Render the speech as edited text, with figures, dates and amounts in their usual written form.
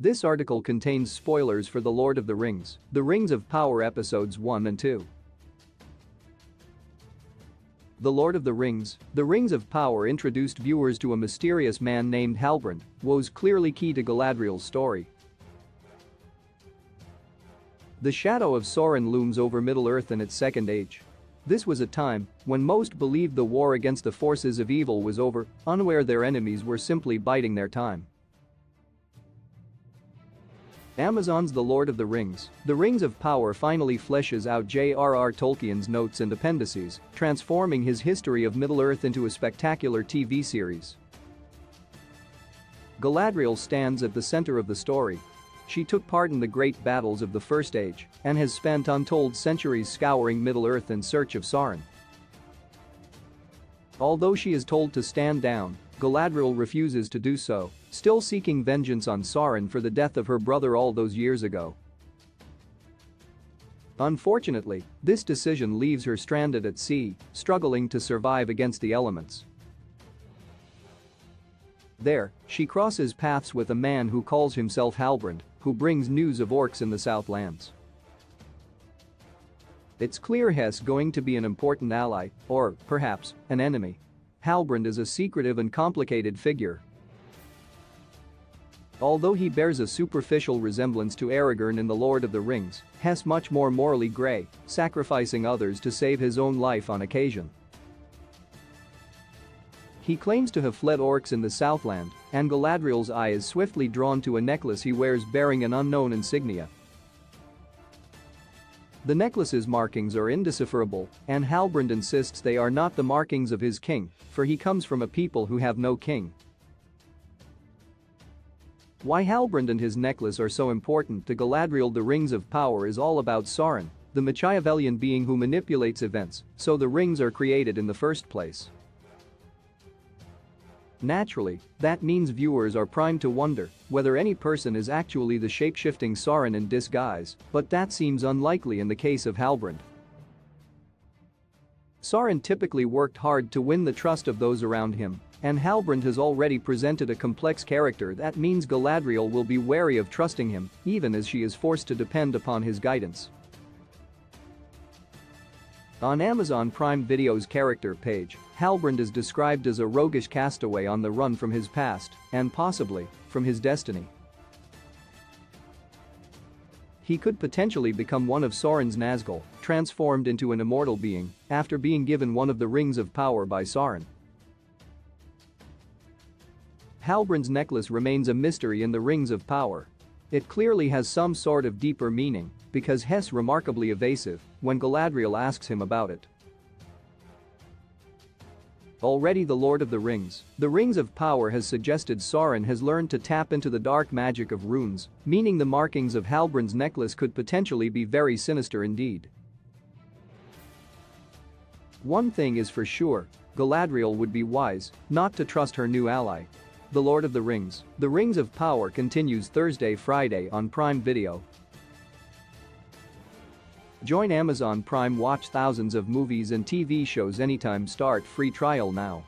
This article contains spoilers for The Lord of the Rings, The Rings of Power Episodes 1 and 2. The Lord of the Rings, The Rings of Power introduced viewers to a mysterious man named Halbrand, who was clearly key to Galadriel's story. The shadow of Sauron looms over Middle-earth in its second age. This was a time when most believed the war against the forces of evil was over, unaware their enemies were simply biding their time. Amazon's The Lord of the Rings, The Rings of Power finally fleshes out J.R.R. Tolkien's notes and appendices, transforming his history of Middle-earth into a spectacular TV series. Galadriel stands at the center of the story. She took part in the great battles of the First Age and has spent untold centuries scouring Middle-earth in search of Sauron. Although she is told to stand down, Galadriel refuses to do so, still seeking vengeance on Sauron for the death of her brother all those years ago. Unfortunately, this decision leaves her stranded at sea, struggling to survive against the elements. There, she crosses paths with a man who calls himself Halbrand, who brings news of orcs in the Southlands. It's clear Hess going to be an important ally, or, perhaps, an enemy. Halbrand is a secretive and complicated figure. Although he bears a superficial resemblance to Aragorn in The Lord of the Rings, Hess much more morally grey, sacrificing others to save his own life on occasion. He claims to have fled orcs in the Southland, and Galadriel's eye is swiftly drawn to a necklace he wears bearing an unknown insignia. The necklace's markings are indecipherable, and Halbrand insists they are not the markings of his king, for he comes from a people who have no king. Why Halbrand and his necklace are so important to Galadriel. The Rings of Power is all about Sauron, the Machiavellian being who manipulates events, so the rings are created in the first place. Naturally, that means viewers are primed to wonder whether any person is actually the shape-shifting Sauron in disguise, but that seems unlikely in the case of Halbrand. Sauron typically worked hard to win the trust of those around him, and Halbrand has already presented a complex character that means Galadriel will be wary of trusting him, even as she is forced to depend upon his guidance. On Amazon Prime Video's character page, Halbrand is described as a roguish castaway on the run from his past, and possibly, from his destiny. He could potentially become one of Sauron's Nazgul, transformed into an immortal being, after being given one of the Rings of Power by Sauron. Halbrand's necklace remains a mystery in the Rings of Power. It clearly has some sort of deeper meaning, because Hess remarkably evasive when Galadriel asks him about it. Already The Lord of the Rings, The Rings of Power has suggested Sauron has learned to tap into the dark magic of runes, meaning the markings of Halbrand's necklace could potentially be very sinister indeed. One thing is for sure, Galadriel would be wise not to trust her new ally. The Lord of the Rings, The Rings of Power continues Friday on Prime Video. Join Amazon Prime, watch thousands of movies and TV shows anytime, start free trial now.